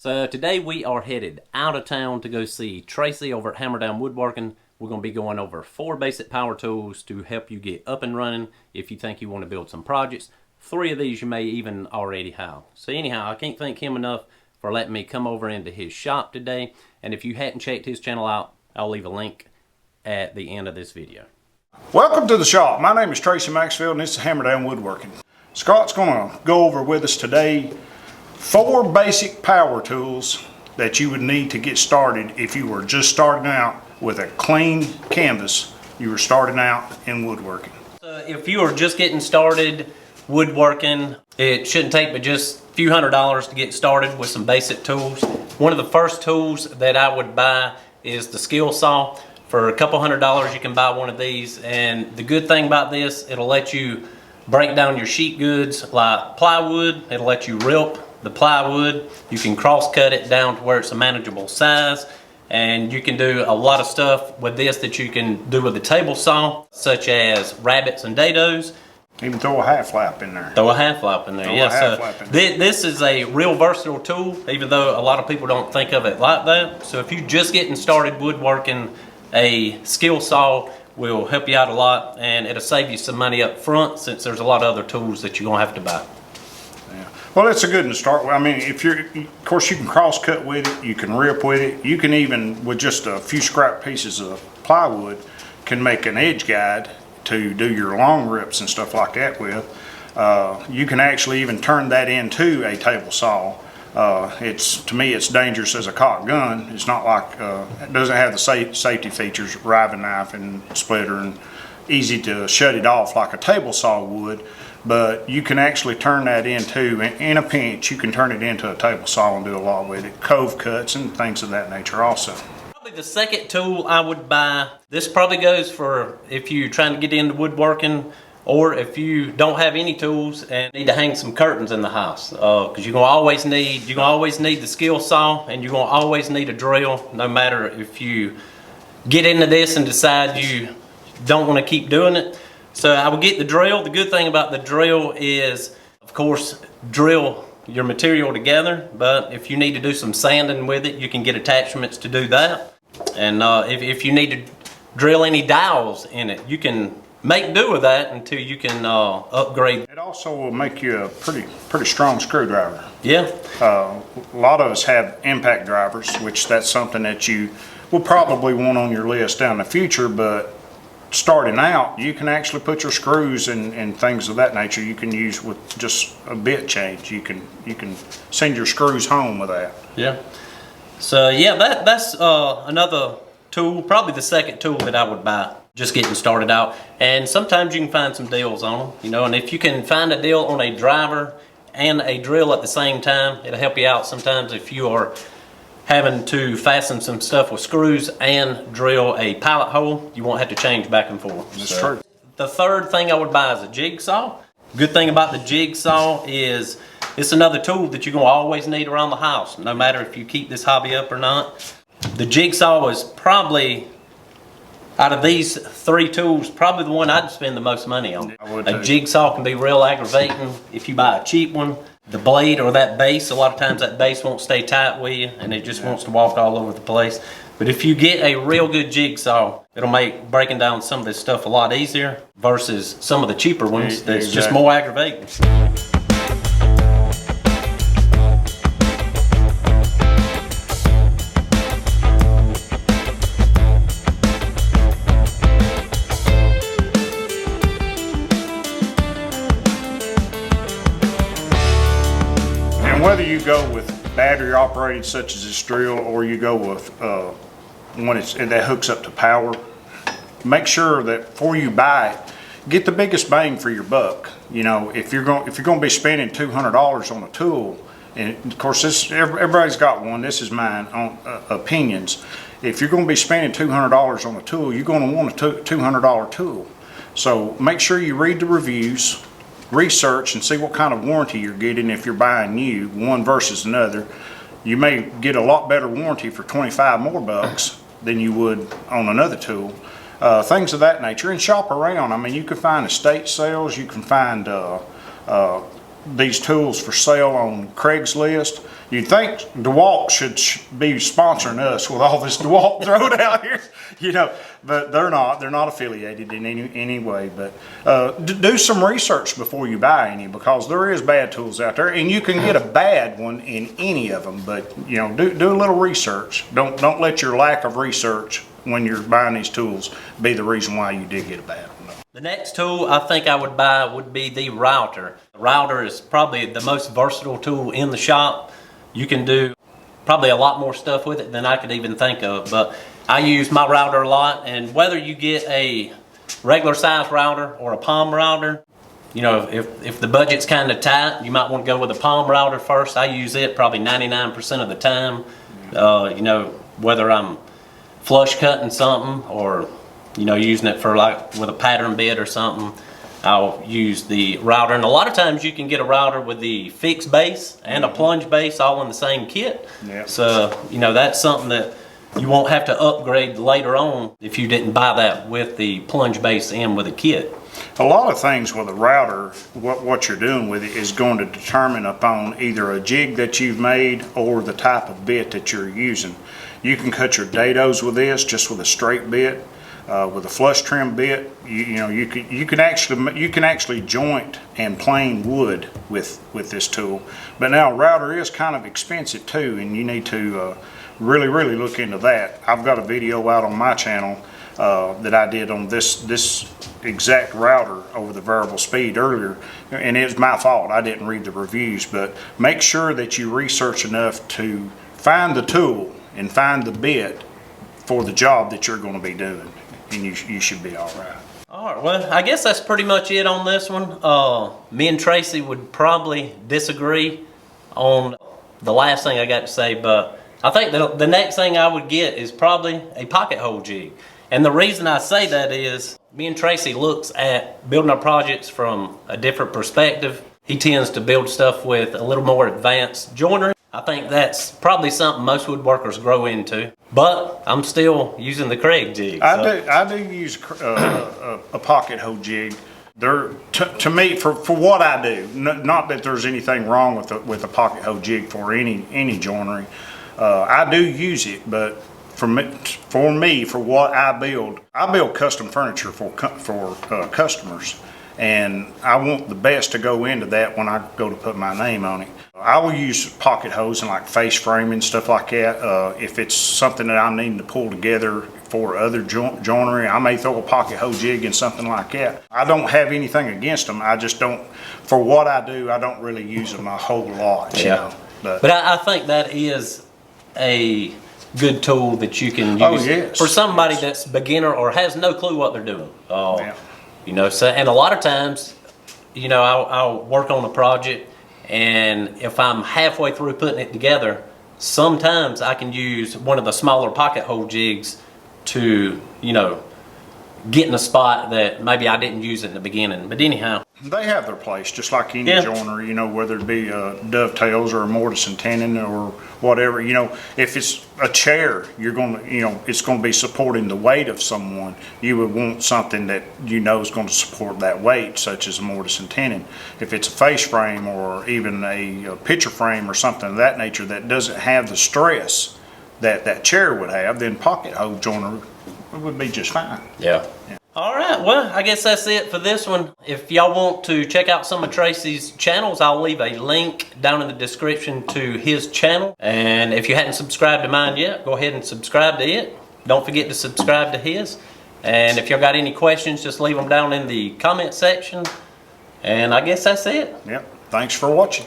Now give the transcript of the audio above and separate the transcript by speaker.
Speaker 1: So today we are headed out of town to go see Tracy over at Hammerdown Woodworking. We're going to be going over 4 basic power tools to help you get up and running if you think you want to build some projects. 3 of these you may even already have. So anyhow, I can't thank him enough for letting me come over into his shop today. And if you hadn't checked his channel out, I'll leave a link at the end of this video.
Speaker 2: Welcome to the shop. My name is Tracy Maxfield and this is Hammerdown Woodworking. Scott's going to go over with us today 4 basic power tools that you would need to get started if you were just starting out with a clean canvas. You were starting out in woodworking.
Speaker 1: If you are just getting started woodworking, it shouldn't take but just a few $100s to get started with some basic tools. One of the first tools that I would buy is the skill saw. For a couple $100 you can buy one of these, and the good thing about this, it'll let you break down your sheet goods like plywood. It'll let you rip the plywood. You can cross cut it down to where it's a manageable size, and you can do a lot of stuff with this that you can do with the table saw, such as rabbets and dados.
Speaker 2: Even throw a half lap in there.
Speaker 1: Throw a half lap in there, yeah. So this is a real versatile tool, even though a lot of people don't think of it like that. So if you're just getting started woodworking, a skill saw will help you out a lot, and it'll save you some money up front since there's a lot of other tools that you're gonna have to buy.
Speaker 2: Yeah. Well, it's a good one to start with. I mean, if you're, of course, you can cross cut with it, you can rip with it, you can even, with just a few scrap pieces of plywood, can make an edge guide to do your long rips and stuff like that with. You can actually even turn that into a table saw. To me, it's dangerous as a cocked gun. It's not like, it doesn't have the safety features, riving knife and splitter, and easy to shut it off like a table saw would. But you can actually turn that into, in a pinch, you can turn it into a table saw and do a lot with it. Cove cuts and things of that nature also.
Speaker 1: Probably the second tool I would buy, this probably goes for if you're trying to get into woodworking, or if you don't have any tools and need to hang some curtains in the house, because you're gonna always need the skill saw, and you're gonna always need a drill, no matter if you get into this and decide you don't want to keep doing it. So I would get the drill. The good thing about the drill is, of course, drill your material together, but if you need to do some sanding with it, you can get attachments to do that. And if you need to drill any dowels in it, you can make do with that until you can upgrade.
Speaker 2: It also will make you a pretty strong screwdriver.
Speaker 1: Yeah.
Speaker 2: A lot of us have impact drivers, which that's something that you will probably want on your list down the future, but starting out, you can actually put your screws and things of that nature you can use with just a bit change. You can send your screws home with that.
Speaker 1: Yeah. So yeah, that's another tool, probably the second tool that I would buy just getting started out. And sometimes you can find some deals on them, you know, and if you can find a deal on a driver and a drill at the same time, it'll help you out sometimes if you are having to fasten some stuff with screws and drill a pilot hole. You won't have to change back and forth.
Speaker 2: That's true.
Speaker 1: The third thing I would buy is a jigsaw. Good thing about the jigsaw is it's another tool that you're gonna always need around the house, no matter if you keep this hobby up or not. The jigsaw is probably, out of these 3 tools, probably the one I'd spend the most money on. A jigsaw can be real aggravating if you buy a cheap one. The blade or that base, a lot of times that base won't stay tight with you and it just wants to walk all over the place. But if you get a real good jigsaw, it'll make breaking down some of this stuff a lot easier versus some of the cheaper ones that's just more aggravating.
Speaker 2: Whether you go with battery operated such as this drill, or you go with one that hooks up to power, make sure that before you buy it, get the biggest bang for your buck. You know, if you're going to be spending $200 on a tool, and of course everybody's got one. This is mine on opinions. If you're going to be spending $200 on a tool, you're going to want a $200 tool. So make sure you read the reviews, research and see what kind of warranty you're getting if you're buying new, one versus another. You may get a lot better warranty for 25 more bucks than you would on another tool. Things of that nature, and shop around. I mean, you can find estate sales, you can find these tools for sale on Craigslist. You'd think DeWalt should be sponsoring us with all this DeWalt thrown out here, you know, but they're not. They're not affiliated in any way. But do some research before you buy any, because there is bad tools out there, and you can get a bad one in any of them. But you know, do a little research. Don't let your lack of research when you're buying these tools be the reason why you did get a bad one.
Speaker 1: The next tool I think I would buy would be the router. The router is probably the most versatile tool in the shop. You can do probably a lot more stuff with it than I could even think of, but I use my router a lot, and whether you get a regular size router or a palm router, you know, if the budget's kind of tight, you might want to go with a palm router first. I use it probably 99% of the time, you know, whether I'm flush cutting something or, you know, using it for like with a pattern bit or something. I'll use the router, and a lot of times you can get a router with the fixed base and a plunge base all in the same kit.
Speaker 2: Yeah.
Speaker 1: So, you know, that's something that you won't have to upgrade later on if you didn't buy that with the plunge base and with a kit.
Speaker 2: A lot of things with a router, what you're doing with it is going to determine upon either a jig that you've made or the type of bit that you're using. You can cut your dados with this just with a straight bit. With a flush trim bit, you can actually joint and plane wood with this tool. But now a router is kind of expensive too, and you need to really look into that. I've got a video out on my channel that I did on this exact router over the variable speed earlier, and it was my fault. I didn't read the reviews, but make sure that you research enough to find the tool and find the bit for the job that you're going to be doing, and you should be all right.
Speaker 1: All right, well, I guess that's pretty much it on this one. Me and Tracy would probably disagree on the last thing I got to say, but I think the next thing I would get is probably a pocket hole jig. And the reason I say that is me and Tracy looks at building our projects from a different perspective. He tends to build stuff with a little more advanced joinery. I think that's probably something most woodworkers grow into, but I'm still using the Craig jig.
Speaker 2: I do use a pocket hole jig. They're to me for what I do. Not that there's anything wrong with a pocket hole jig for any joinery. I do use it, but for me for what I build custom furniture for customers, and I want the best to go into that when I go to put my name on it. I will use pocket holes and like face framing, stuff like that. If it's something that I'm needing to pull together for other joinery, I may throw a pocket hole jig in something like that. I don't have anything against them. I just don't, for what I do, I don't really use them a whole lot.
Speaker 1: Yeah.
Speaker 2: You know?
Speaker 1: But I think that is a good tool that you can use for somebody that's beginner or has no clue what they're doing. You know, so, and a lot of times, you know, I'll work on a project, and if I'm halfway through putting it together, sometimes I can use one of the smaller pocket hole jigs to, you know, get in a spot that maybe I didn't use in the beginning. But anyhow,
Speaker 2: they have their place, just like any joinery, you know, whether it be dovetails or a mortise and tenon or whatever. You know, if it's a chair, you're going to, you know, it's going to be supporting the weight of someone. You would want something that you know is going to support that weight, such as a mortise and tenon. If it's a face frame or even a picture frame or something of that nature that doesn't have the stress that that chair would have, then pocket hole joinery would be just fine.
Speaker 1: Yeah. All right, well, I guess that's it for this one. If y'all want to check out some of Tracy's channels, I'll leave a link down in the description to his channel. And if you hadn't subscribed to mine yet, go ahead and subscribe to it. Don't forget to subscribe to his. And if y'all got any questions, just leave them down in the comment section. And I guess that's it.
Speaker 2: Yep. Thanks for watching.